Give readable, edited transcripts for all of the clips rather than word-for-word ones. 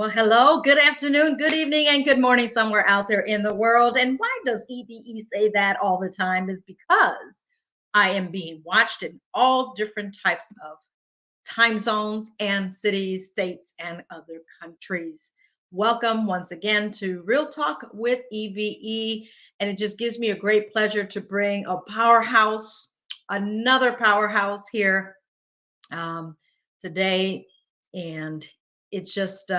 Well, hello, good afternoon, good evening, and good morning somewhere out there in the world. And why does EBE say that all the time? Is because I am being watched in all different types of time zones and cities, states, and other countries. Welcome once again to Real Talk with EVE. And it just gives me a great pleasure to bring a powerhouse, another powerhouse here um, today. And it's just,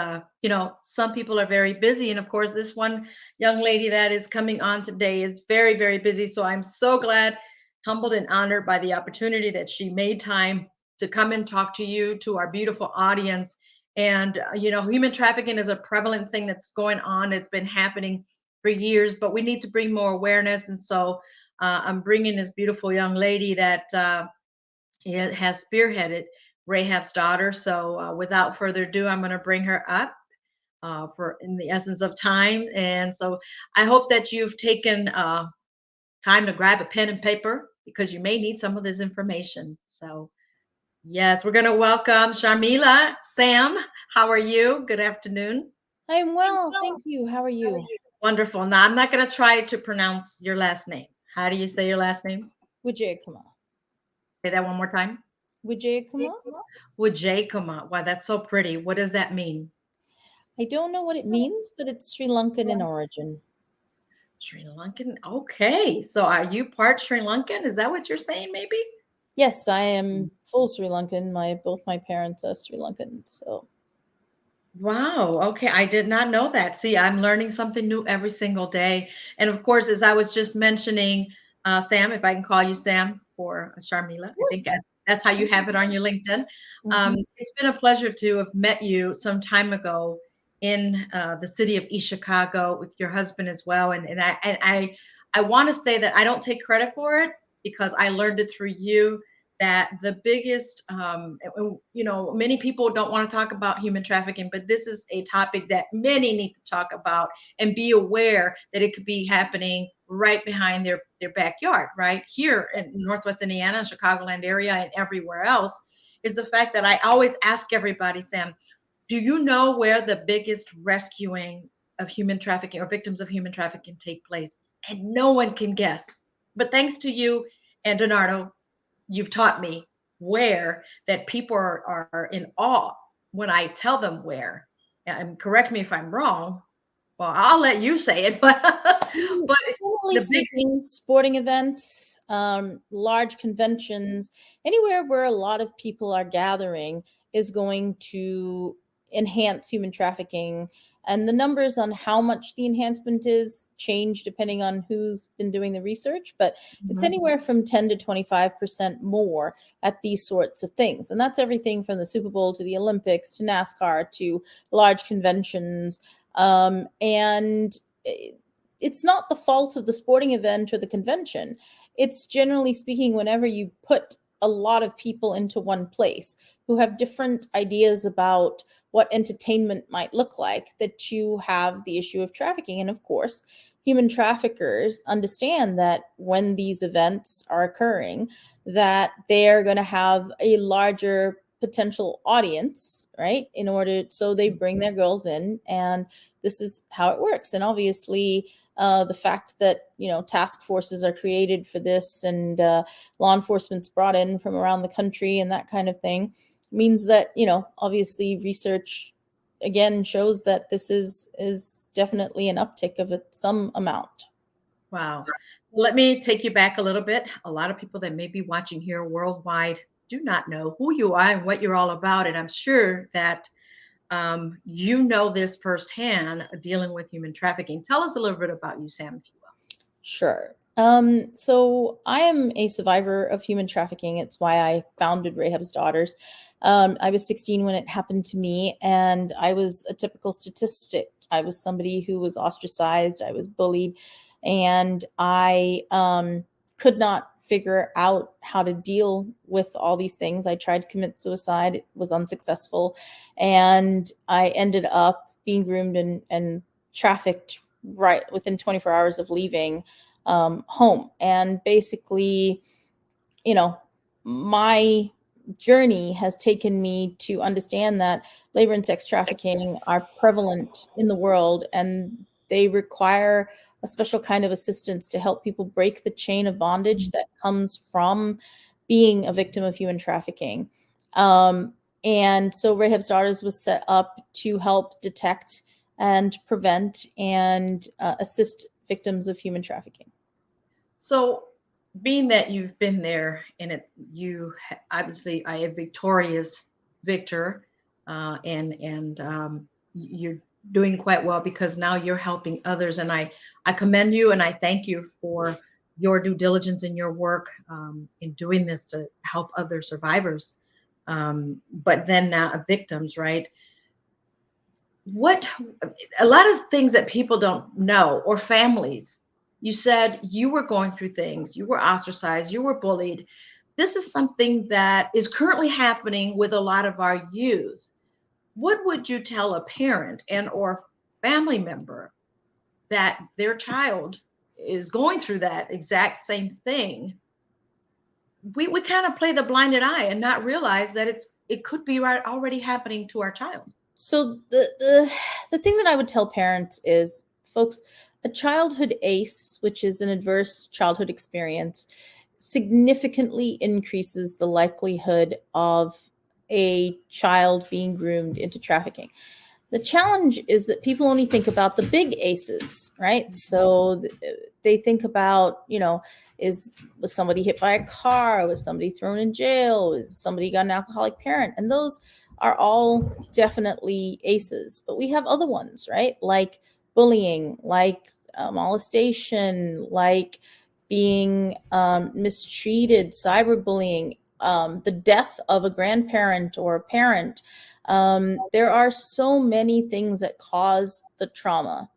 some people are very busy. And of course, this one young lady that is coming on today is very, very busy. So I'm so glad, humbled, and honored by the opportunity that she made time to come and talk to you, to our beautiful audience. And, human trafficking is a prevalent thing that's going on. It's been happening for years, but we need to bring more awareness. And so I'm bringing this beautiful young lady that has spearheaded Rahab's daughter. So without further ado, I'm going to bring her up for in the essence of time. And so I hope that you've taken time to grab a pen and paper because you may need some of this information. So yes, we're going to welcome Sharmila. Sam, how are you? Good afternoon. I'm well, thank you. How are you? Wonderful. Now I'm not going to try to pronounce your last name. How do you say your last name? Wijeyakumar. Say that one more time. Wijeyakumar? Wijeyakumar. Wow, that's so pretty. What does that mean? I don't know what it means, but it's Sri Lankan in origin. Sri Lankan. Okay. So are you part Sri Lankan? Is that what you're saying, maybe? Yes, I am full Sri Lankan. Both my parents are Sri Lankan, so Wow. Okay. I did not know that. See, I'm learning something new every single day. And of course, as I was just mentioning, Sam, if I can call you Sam for Sharmila, of I think course. that's how you have it on your LinkedIn. Mm-hmm. It's been a pleasure to have met you some time ago in the city of East Chicago with your husband as well. And I want to say that I don't take credit for it because I learned it through you that the biggest many people don't want to talk about human trafficking, but this is a topic that many need to talk about and be aware that it could be happening right behind their backyard, right here in Northwest Indiana and Chicagoland area and everywhere else. Is the fact that I always ask everybody, Sam, do you know where the biggest rescuing of human trafficking or victims of human trafficking take place? And no one can guess, but thanks to you and Donato, you've taught me where that people are in awe when I tell them where. And correct me if I'm wrong. Well, I'll let you say it, but but Generally the big speaking, sporting events, large conventions, anywhere where a lot of people are gathering is going to enhance human trafficking. And the numbers on how much the enhancement is change depending on who's been doing the research, but it's Mhm. anywhere from 10 to 25% more at these sorts of things. And that's everything from the Super Bowl to the Olympics to NASCAR to large conventions. And it's not the fault of the sporting event or the convention. It's generally speaking, whenever you put a lot of people into one place who have different ideas about what entertainment might look like, that you have the issue of trafficking. And of course, human traffickers understand that when these events are occurring, that they're going to have a larger potential audience, right? In order, so they bring their girls in, and this is how it works. And obviously, the fact that task forces are created for this, and law enforcement's brought in from around the country, and that kind of thing, means that obviously research again shows that this is definitely an uptick of some amount. Wow. Let me take you back a little bit. A lot of people that may be watching here worldwide do not know who you are and what you're all about. And I'm sure that you know this firsthand, dealing with human trafficking. Tell us a little bit about you, Sam, if you will. Sure. So I am a survivor of human trafficking. It's why I founded Rahab's Daughters. I was 16 when it happened to me, and I was a typical statistic. I was somebody who was ostracized. I was bullied, and I could not figure out how to deal with all these things. I tried to commit suicide. It was unsuccessful, and I ended up being groomed and trafficked right within 24 hours of leaving home. And basically, my journey has taken me to understand that labor and sex trafficking are prevalent in the world, and they require a special kind of assistance to help people break the chain of bondage that comes from being a victim of human trafficking. Um, and so Rahab's Daughters was set up to help detect and prevent and assist victims of human trafficking. So, being that you've been there and obviously I a victorious victor, and you're doing quite well because now you're helping others, and I commend you and I thank you for your due diligence in your work in doing this to help other survivors, but then now victims, right? What A lot of things that people don't know, or families, you said you were going through things, you were ostracized, you were bullied. This is something that is currently happening with a lot of our youth. What would you tell a parent and or family member that their child is going through that exact same thing? We kind of play the blinded eye and not realize that it could be right already happening to our child. So the thing that I would tell parents is, folks, a childhood ACE, which is an adverse childhood experience, significantly increases the likelihood of a child being groomed into trafficking. The challenge is that people only think about the big ACEs, right? So they think about, was somebody hit by a car? Was somebody thrown in jail? Was somebody got an alcoholic parent? And those are all definitely ACEs. But we have other ones, right? Like bullying, like molestation, like being mistreated, cyberbullying, the death of a grandparent or a parent. There are so many things that cause the trauma.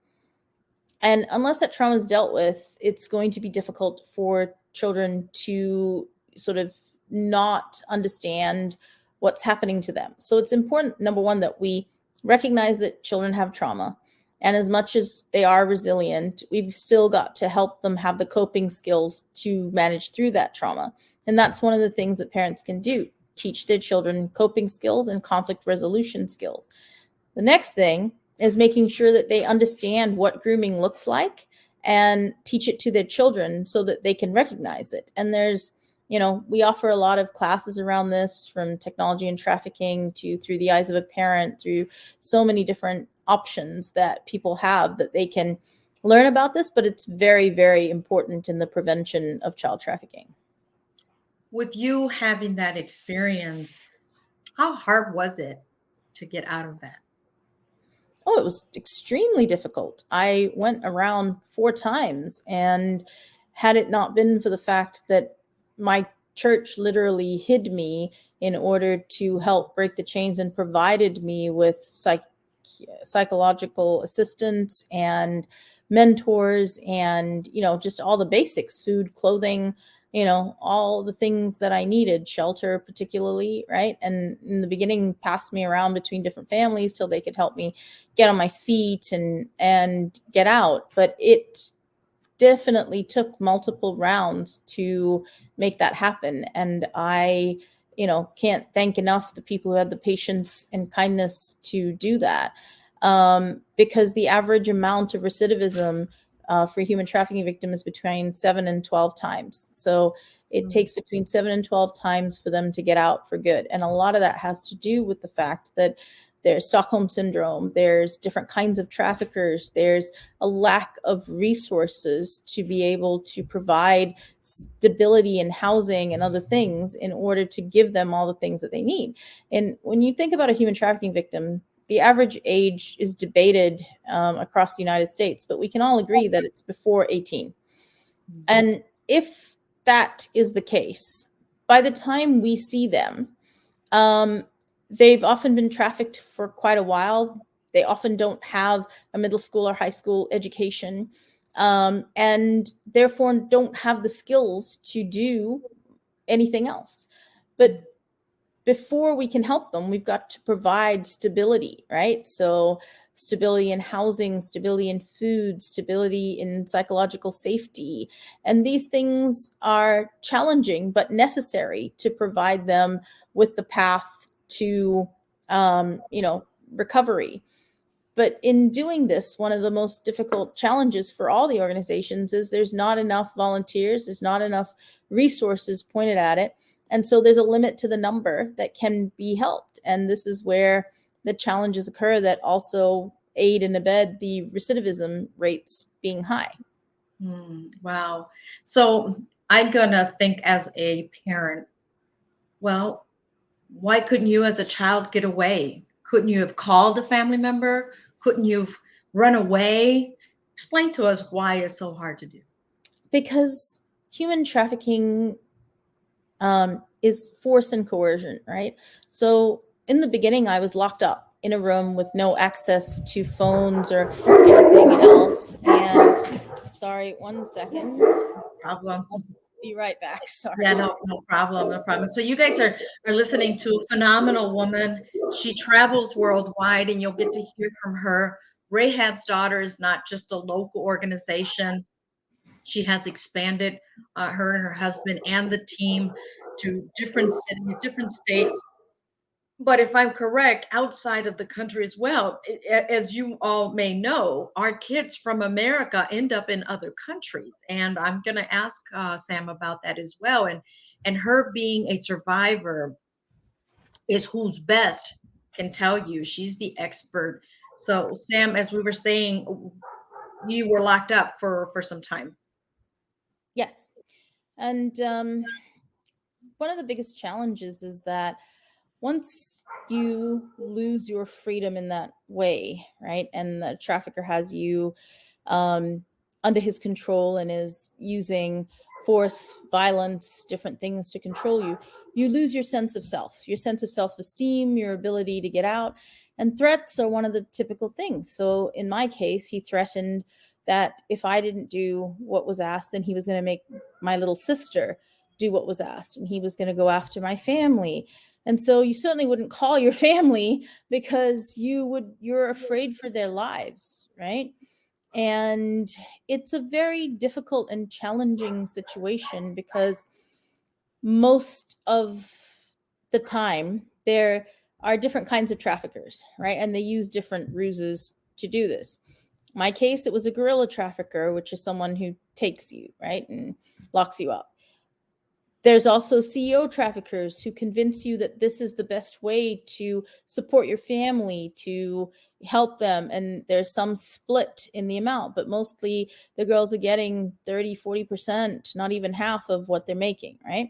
And unless that trauma is dealt with, it's going to be difficult for children to sort of not understand what's happening to them. So it's important, number one, that we recognize that children have trauma. And as much as they are resilient, we've still got to help them have the coping skills to manage through that trauma. And that's one of the things that parents can do: teach their children coping skills and conflict resolution skills. The next thing is making sure that they understand what grooming looks like and teach it to their children so that they can recognize it. And we offer a lot of classes around this, from technology and trafficking to through the eyes of a parent, through so many different options that people have that they can learn about this. But it's very, very important in the prevention of child trafficking. With you having that experience, how hard was it to get out of that? Oh, it was extremely difficult. I went around 4 times, and had it not been for the fact that my church literally hid me in order to help break the chains and provided me with psychological assistance and mentors and, just all the basics: food, clothing, all the things that I needed, shelter particularly, right? And in the beginning, passed me around between different families till they could help me get on my feet and get out. But it definitely took multiple rounds to make that happen. And I, can't thank enough the people who had the patience and kindness to do that. Because the average amount of recidivism for human trafficking victims is between 7 and 12 times. So it takes between 7 and 12 times for them to get out for good. And a lot of that has to do with the fact that there's Stockholm syndrome, there's different kinds of traffickers, there's a lack of resources to be able to provide stability and housing and other things in order to give them all the things that they need. And when you think about a human trafficking victim, the average age is debated across the United States, but we can all agree that it's before 18. And if that is the case, by the time we see them, they've often been trafficked for quite a while. They often don't have a middle school or high school education, and therefore don't have the skills to do anything else. But before we can help them, we've got to provide stability, right? So stability in housing, stability in food, stability in psychological safety. And these things are challenging but necessary to provide them with the path to, recovery. But in doing this, one of the most difficult challenges for all the organizations is there's not enough volunteers, there's not enough resources pointed at it. And so there's a limit to the number that can be helped. And this is where the challenges occur that also aid and abet the recidivism rates being high. Wow. So I'm going to think as a parent, well, why couldn't you as a child get away? Couldn't you have called a family member? Couldn't you have run away? Explain to us why it's so hard to do. Because human trafficking is force and coercion, right? So in the beginning, I was locked up in a room with no access to phones or anything else. And sorry, 1 second. No problem. I'll be right back. Sorry. Yeah, no problem, no problem. So you guys are listening to a phenomenal woman. She travels worldwide, and you'll get to hear from her. Rahab's Daughter is not just a local organization. She has expanded her and her husband and the team to different cities, different states. But if I'm correct, outside of the country as well, as you all may know, our kids from America end up in other countries. And I'm going to ask Sam about that as well. And her being a survivor is who's best can tell you. She's the expert. So, Sam, as we were saying, you were locked up for some time. Yes. And one of the biggest challenges is that once you lose your freedom in that way, right, and the trafficker has you under his control and is using force, violence, different things to control you, you lose your sense of self-esteem, your ability to get out. And threats are one of the typical things. So in my case, he threatened that if I didn't do what was asked, then he was going to make my little sister do what was asked, and he was going to go after my family. And so you certainly wouldn't call your family because you're afraid for their lives, right? And it's a very difficult and challenging situation because most of the time there are different kinds of traffickers, right? And they use different ruses to do this. In my case, it was a guerrilla trafficker, which is someone who takes you, right, and locks you up. There's also CEO traffickers who convince you that this is the best way to support your family, to help them. And there's some split in the amount, but mostly the girls are getting 30, 40%, not even half of what they're making, right?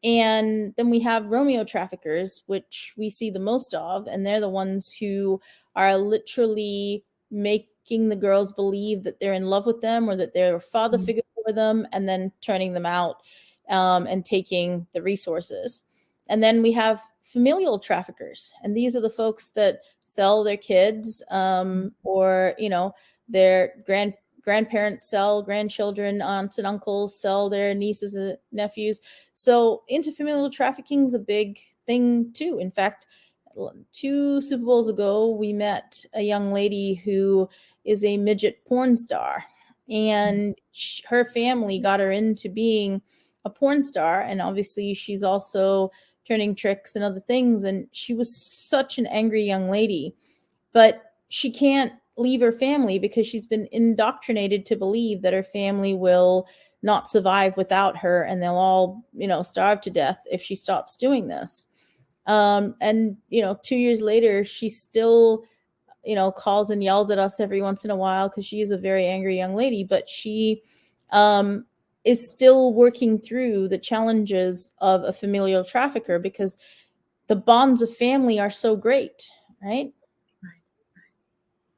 And then we have Romeo traffickers, which we see the most of, and they're the ones who are literally making the girls believe that they're in love with them or that they're a father figure for them, and then turning them out and taking the resources. And then we have familial traffickers, and these are the folks that sell their kids or, their grandparents sell grandchildren, aunts and uncles sell their nieces and nephews. So interfamilial trafficking is a big thing too. In fact, 2 Super Bowls ago, we met a young lady who is a midget porn star, and her family got her into being a porn star. And obviously she's also turning tricks and other things. And she was such an angry young lady, but she can't leave her family because she's been indoctrinated to believe that her family will not survive without her, and they'll all, starve to death if she stops doing this. And 2 years later, she still, calls and yells at us every once in a while because she is a very angry young lady, but she is still working through the challenges of a familial trafficker because the bonds of family are so great, right?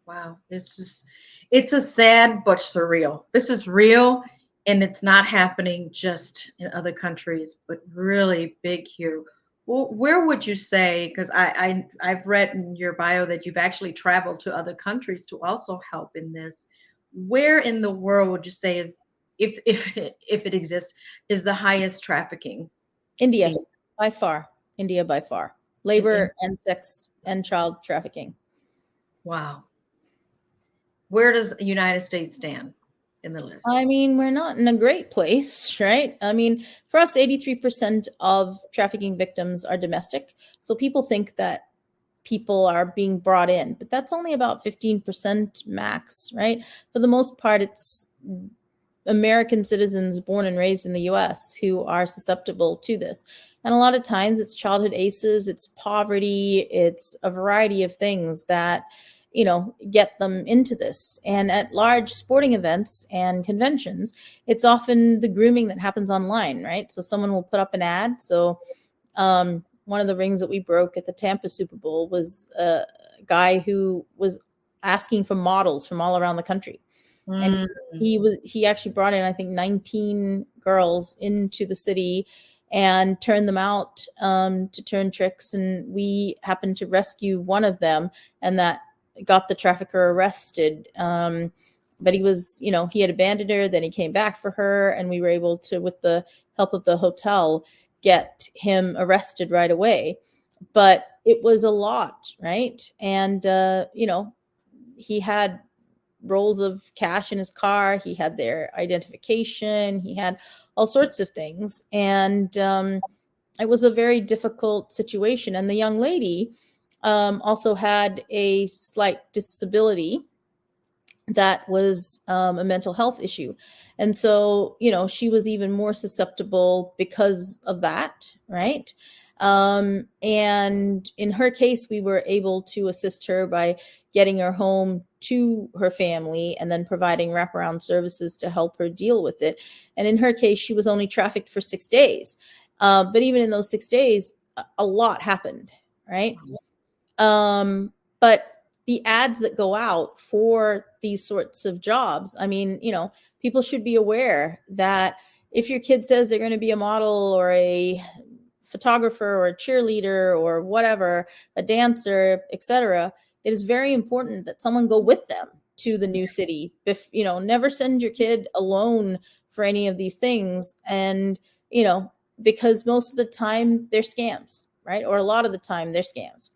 Wow, it's a sad but surreal. This is real, and it's not happening just in other countries, but really big here. Well, where would you say, because I've read in your bio that you've actually traveled to other countries to also help in this. Where in the world would you say is, if it exists, is the highest trafficking? India, being- by far. Labor and sex and child trafficking. Wow. Where does the United States stand in the list? I mean, we're not in a great place, right? I mean, for us, 83% of trafficking victims are domestic. So people think that people are being brought in, but that's only about 15% max, right? For the most part, it's American citizens born and raised in the US who are susceptible to this. And a lot of times it's childhood ACEs, it's poverty, it's a variety of things that, get them into this. And at large sporting events and conventions, it's often the grooming that happens online, right? So someone will put up an ad. So one of the rings that we broke at the Tampa Super Bowl was a guy who was asking for models from all around the country, and Mm, he actually brought in, I think, 19 girls into the city and turned them out to turn tricks, and we happened to rescue one of them, and that got the trafficker arrested. But he was, he had abandoned her, then he came back for her, and we were able to, with the help of the hotel, get him arrested right away. But it was a lot, right? And he had rolls of cash in his car. He had their identification. He had all sorts of things. And it was a very difficult situation. And the young lady also had a slight disability that was a mental health issue. And so, she was even more susceptible because of that, right? And in her case, we were able to assist her by getting her home to her family and then providing wraparound services to help her deal with it. And in her case, she was only trafficked for 6 days. But even in those 6 days, a lot happened, right? But the ads that go out for these sorts of jobs, I mean, people should be aware that if your kid says they're going to be a model or a photographer or a cheerleader or whatever, a dancer, etc., it is very important that someone go with them to the new city. If never send your kid alone for any of these things, and because most of the time they're scams, right? Or a lot of the time they're scams.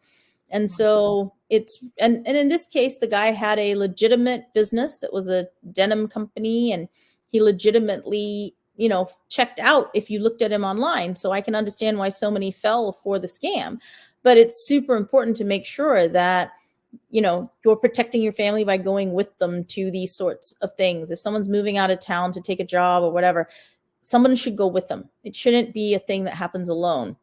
And so and in this case, the guy had a legitimate business that was a denim company, and he legitimately, checked out if you looked at him online. So I can understand why so many fell for the scam. But it's super important to make sure that, you're protecting your family by going with them to these sorts of things. If someone's moving out of town to take a job or whatever, someone should go with them. It shouldn't be a thing that happens alone.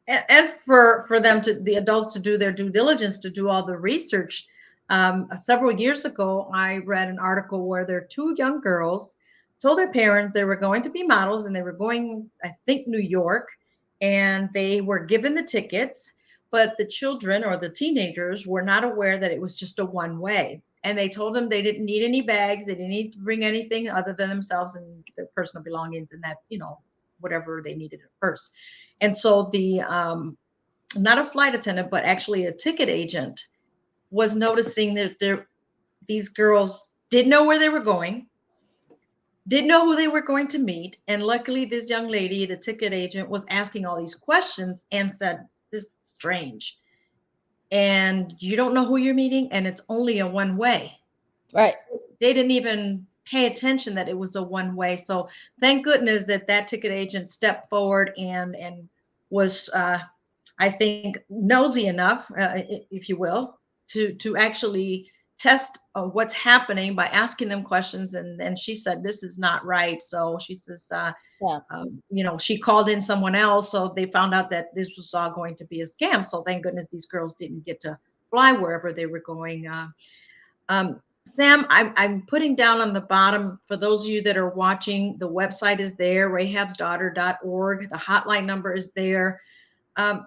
and for them to the adults to do their due diligence, to do all the research. Several years ago, I read an article where their two young girls told their parents they were going to be models and they were going, I think, New York, and they were given the tickets, but the children or the teenagers were not aware that it was just a one way. And they told them they didn't need any bags, they didn't need to bring anything other than themselves and their personal belongings, and that, whatever they needed at first. And so the not a flight attendant, but actually a ticket agent was noticing that these girls didn't know where they were going, didn't know who they were going to meet. And luckily, this young lady, the ticket agent, was asking all these questions and said, "This is strange. And you don't know who you're meeting, and it's only a one way." Right. They didn't even pay attention that it was a one way. So thank goodness that that ticket agent stepped forward and was, I think, nosy enough, if you will, to actually test what's happening by asking them questions. And then she said, "This is not right." So she says, Yeah. she called in someone else, so they found out that this was all going to be a scam. So thank goodness these girls didn't get to fly wherever they were going. Sam, I'm putting down on the bottom for those of you that are watching, the website is there, rahabsdaughter.org. The hotline number is there. Um,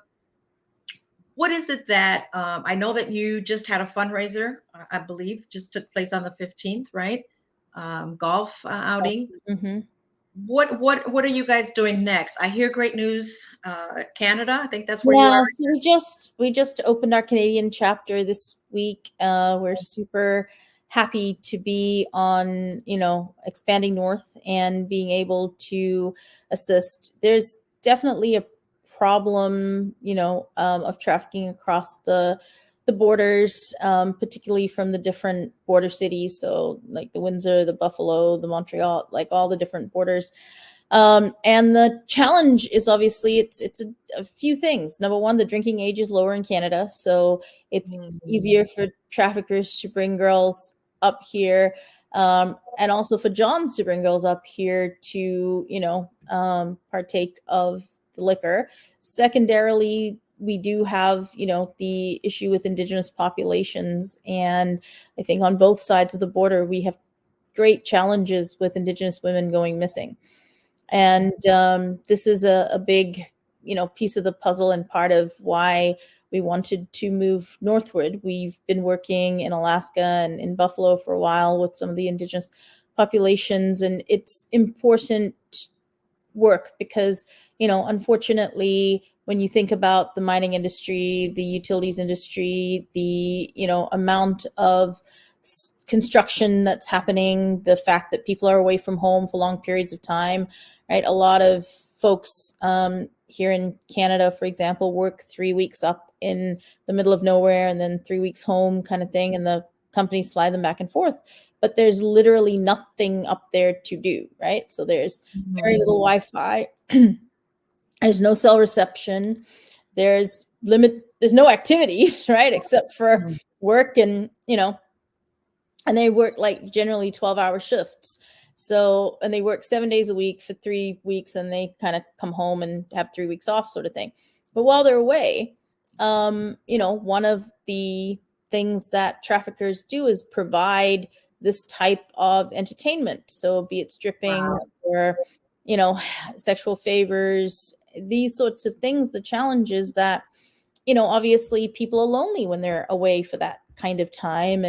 what is it that I know that you just had a fundraiser, I believe, just took place on the 15th, right? Golf outing. Mm-hmm. What are you guys doing next? I hear great news. Canada, I think that's where you Yeah, are. so we just opened our Canadian chapter this week. We're super happy to be on, expanding north and being able to assist. There's definitely a problem, of trafficking across the the borders, particularly from the different border cities. So like the Windsor, the Buffalo, the Montreal, like all the different borders. And the challenge is obviously it's a few things. Number one, the drinking age is lower in Canada, so it's easier for traffickers to bring girls up here, and also for Johns to bring girls up here to partake of the liquor. Secondarily, we do have the issue with Indigenous populations, and I think on both sides of the border we have great challenges with Indigenous women going missing. And this is a big, piece of the puzzle and part of why we wanted to move northward. We've been working in Alaska and in Buffalo for a while with some of the Indigenous populations, and it's important work because, unfortunately, when you think about the mining industry, the utilities industry, the, amount of construction that's happening, the fact that people are away from home for long periods of time, right? A lot of folks here in Canada, for example, work 3 weeks up in the middle of nowhere and then 3 weeks home kind of thing. And the companies fly them back and forth. But there's literally nothing up there to do, right? So there's very little Wi-Fi. There's no cell reception. There's no activities, right? Except for work and they work like generally 12-hour shifts. So, and they work 7 days a week for 3 weeks and they kind of come home and have 3 weeks off sort of thing. But while they're away, one of the things that traffickers do is provide this type of entertainment. So be it stripping or, sexual favors, these sorts of things. The challenge is that, obviously people are lonely when they're away for that kind of time,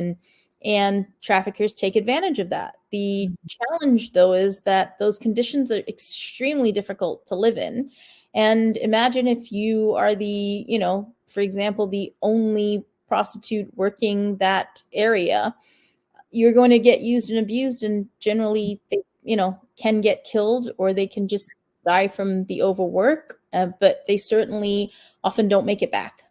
and traffickers take advantage of that. The challenge, though, is that those conditions are extremely difficult to live in. And imagine if you are the, for example, the only prostitute working that area, you're going to get used and abused, and generally they, can get killed or they can just die from the overwork, but they certainly often don't make it back.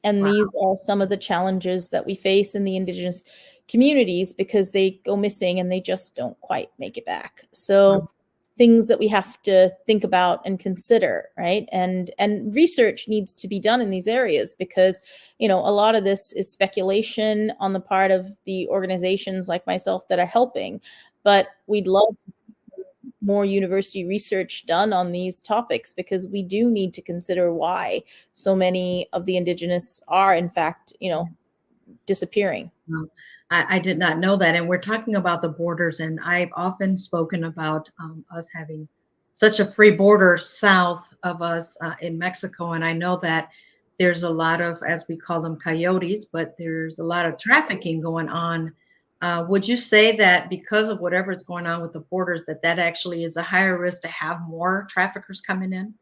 And these are some of the challenges that we face in the Indigenous communities because they go missing and they just don't quite make it back. So things that we have to think about and consider, right? And research needs to be done in these areas because, a lot of this is speculation on the part of the organizations like myself that are helping, but we'd love to see some more university research done on these topics because we do need to consider why so many of the Indigenous are in fact, disappearing. I did not know that. And we're talking about the borders, and I've often spoken about us having such a free border south of us in Mexico. And I know that there's a lot of, as we call them, coyotes, but there's a lot of trafficking going on. Would you say that because of whatever's going on with the borders, that actually is a higher risk to have more traffickers coming in?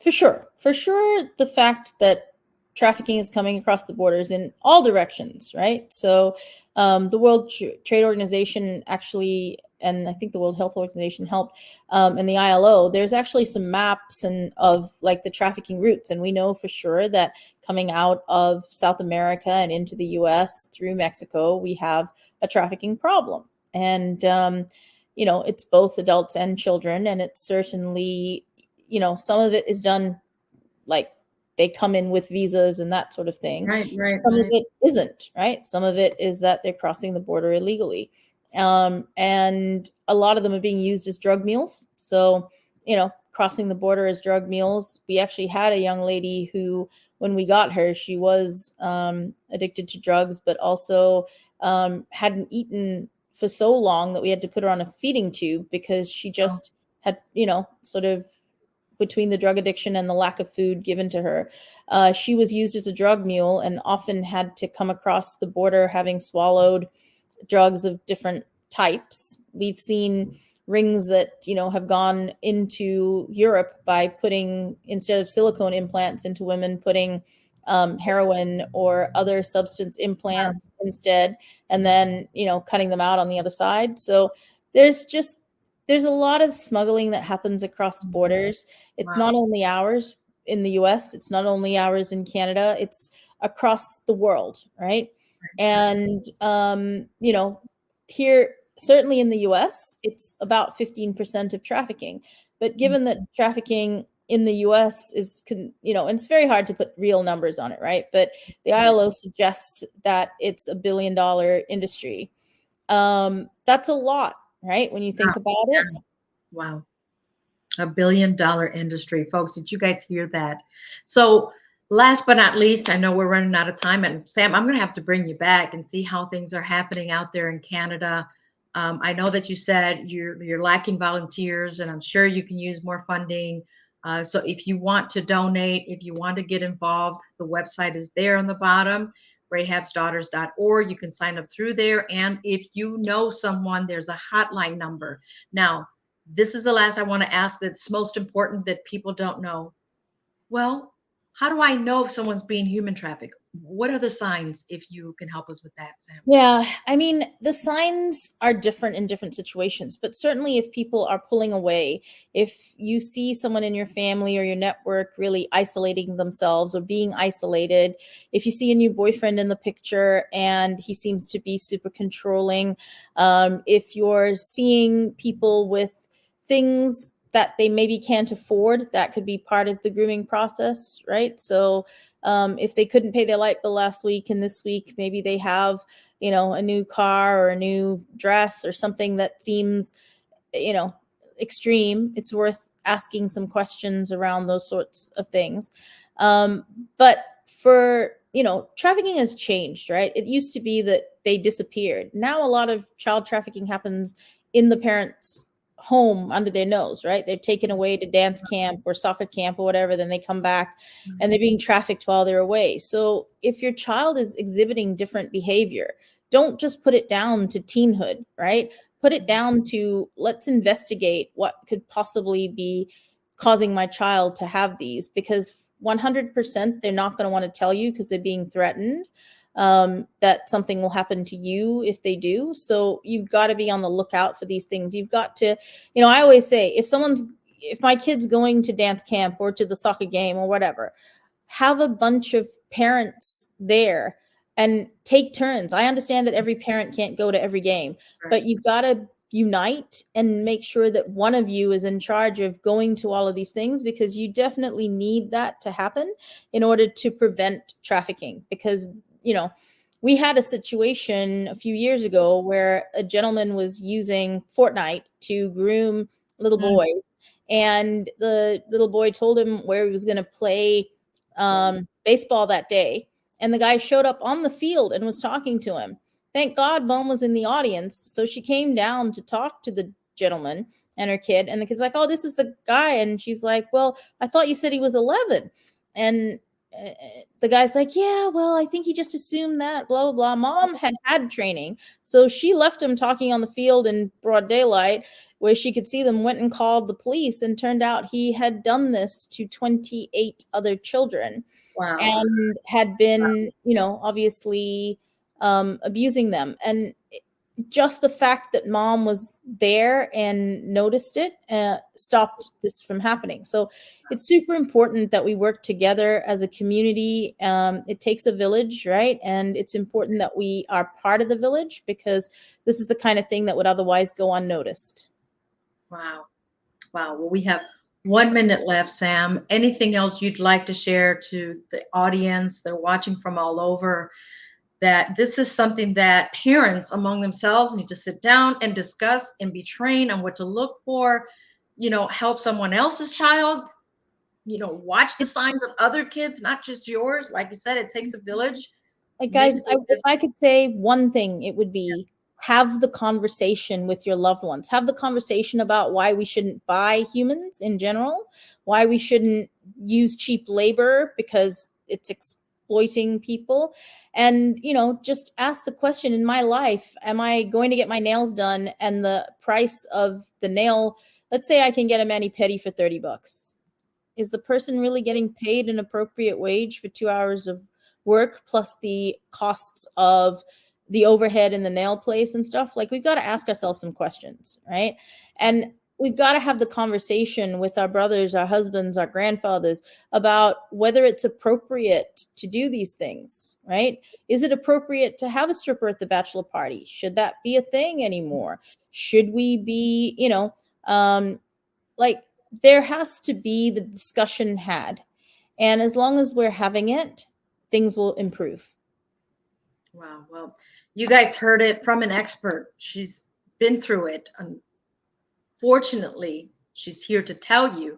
For sure. For sure, the fact that trafficking is coming across the borders in all directions, right? So the World Trade Organization actually, and I think the World Health Organization helped, and the ILO, there's actually some maps of like the trafficking routes. And we know for sure that coming out of South America and into the US through Mexico, we have a trafficking problem. And, it's both adults and children. And it's certainly, some of it is done like they come in with visas and that sort of thing. Right. Some of it isn't, right? Some of it is that they're crossing the border illegally. And a lot of them are being used as drug mules. So, crossing the border as drug mules. We actually had a young lady who, when we got her, she was addicted to drugs, but also hadn't eaten for so long that we had to put her on a feeding tube because she just had, sort of between the drug addiction and the lack of food given to her. She was used as a drug mule and often had to come across the border having swallowed drugs of different types. We've seen rings that, have gone into Europe by putting, instead of silicone implants into women, putting heroin or other substance implants instead, and then, cutting them out on the other side. So there's a lot of smuggling that happens across borders. It's not only ours in the US, it's not only ours in Canada, it's across the world, right? And here, certainly in the US, it's about 15% of trafficking. But given that trafficking in the US is, and it's very hard to put real numbers on it, right? But the ILO suggests that it's $1 billion industry. That's a lot, right? When you think about it. Wow. $1 billion industry, folks. Did you guys hear that? So, last but not least, I know we're running out of time, and Sam, I'm going to have to bring you back and see how things are happening out there in Canada. I know that you said you're lacking volunteers, and I'm sure you can use more funding. So, if you want to donate, if you want to get involved, the website is there on the bottom, rahabsdaughters.org. You can sign up through there, and if you know someone, there's a hotline number. Now, this is the last I want to ask that's most important that people don't know. Well, how do I know if someone's being human trafficked? What are the signs, if you can help us with that, Sam? Yeah, I mean, the signs are different in different situations, but certainly if people are pulling away, if you see someone in your family or your network really isolating themselves or being isolated, if you see a new boyfriend in the picture and he seems to be super controlling, if you're seeing people with things that they maybe can't afford, that could be part of the grooming process, right? So if they couldn't pay their light bill last week and this week, maybe they have a new car or a new dress or something that seems, extreme, it's worth asking some questions around those sorts of things. But for, trafficking has changed, right? It used to be that they disappeared. Now a lot of child trafficking happens in the parents' home under their nose, right? They're taken away to dance camp or soccer camp or whatever, then they come back and they're being trafficked while they're away. So if your child is exhibiting different behavior, don't just put it down to teenhood, right? Put it down to, let's investigate what could possibly be causing my child to have these, because 100% they're not going to want to tell you because they're being threatened that something will happen to you if they do. So you've got to be on the lookout for these things. You've got to, I always say, if my kid's going to dance camp or to the soccer game or whatever, have a bunch of parents there and take turns. I understand that every parent can't go to every game, but you've got to unite and make sure that one of you is in charge of going to all of these things, because you definitely need that to happen in order to prevent trafficking. Because, we had a situation a few years ago where a gentleman was using Fortnite to groom little boys, and the little boy told him where he was going to play baseball that day, and the guy showed up on the field and was talking to him. Thank God mom was in the audience, so she came down to talk to the gentleman and her kid, and the kid's like, oh, this is the guy, and she's like, well, I thought you said he was 11. And the guy's like, yeah, well, I think he just assumed that, blah, blah, blah. Mom had training, so she left him talking on the field in broad daylight where she could see them, went and called the police, and turned out he had done this to 28 other children. Wow. And had been, obviously abusing them. And just the fact that mom was there and noticed it stopped this from happening. So it's super important that we work together as a community. It takes a village, right? And it's important that we are part of the village, because this is the kind of thing that would otherwise go unnoticed. Wow. Wow. Well, we have 1 minute left, Sam. Anything else you'd like to share to the audience? They're watching from all over, that this is something that parents among themselves need to sit down and discuss and be trained on what to look for, help someone else's child, watch the signs of other kids, not just yours. Like you said, it takes a village. Guys, if I could say one thing, it would be, have the conversation with your loved ones. Have the conversation about why we shouldn't buy humans in general, why we shouldn't use cheap labor because it's exploiting people. And, just ask the question, in my life, am I going to get my nails done and the price of the nail, let's say I can get a mani-pedi for $30. Is the person really getting paid an appropriate wage for 2 hours of work plus the costs of the overhead in the nail place and stuff? Like, we've got to ask ourselves some questions, right? And we've got to have the conversation with our brothers, our husbands, our grandfathers about whether it's appropriate to do these things, right? Is it appropriate to have a stripper at the bachelor party? Should that be a thing anymore? Should we be, like, there has to be the discussion had. And as long as we're having it, things will improve. Wow. Well, you guys heard it from an expert. She's been through it. Unfortunately, she's here to tell you.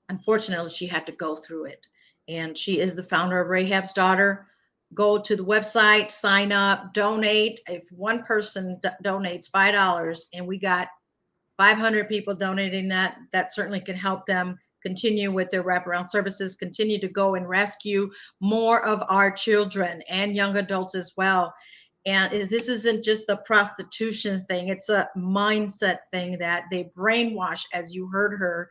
Unfortunately, she had to go through it. And she is the founder of Rahab's Daughter. Go to the website, sign up, donate. If one person donates $5 and we got 500 people donating that, that certainly can help them continue with their wraparound services, continue to go and rescue more of our children and young adults as well. And this isn't just the prostitution thing, it's a mindset thing that they brainwash, as you heard her.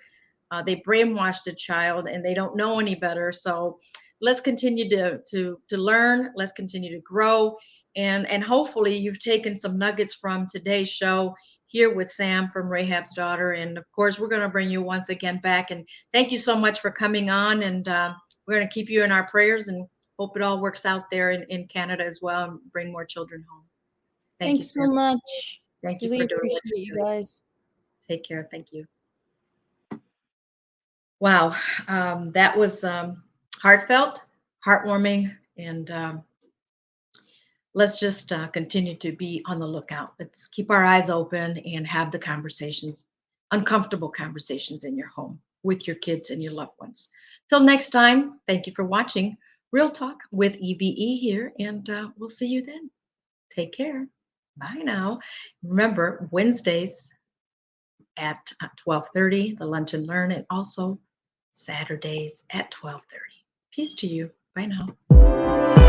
They brainwash the child and they don't know any better. So let's continue to learn, let's continue to grow. And hopefully you've taken some nuggets from today's show here with Sam from Rahab's Daughter. And of course, we're going to bring you once again back. And thank you so much for coming on. And we're going to keep you in our prayers and hope it all works out there in Canada as well and bring more children home. Thank you, Thanks so Sam. much. Thank you Really for doing what appreciate you're you doing. guys. Take care. Thank you. Wow. That was heartfelt, heartwarming, and let's just continue to be on the lookout. Let's keep our eyes open and have the conversations, uncomfortable conversations in your home with your kids and your loved ones. Till next time, thank you for watching Real Talk with EVE here, and we'll see you then. Take care. Bye now. Remember, Wednesdays at 12:30, the Lunch and Learn, and also Saturdays at 12:30. Peace to you. Bye now.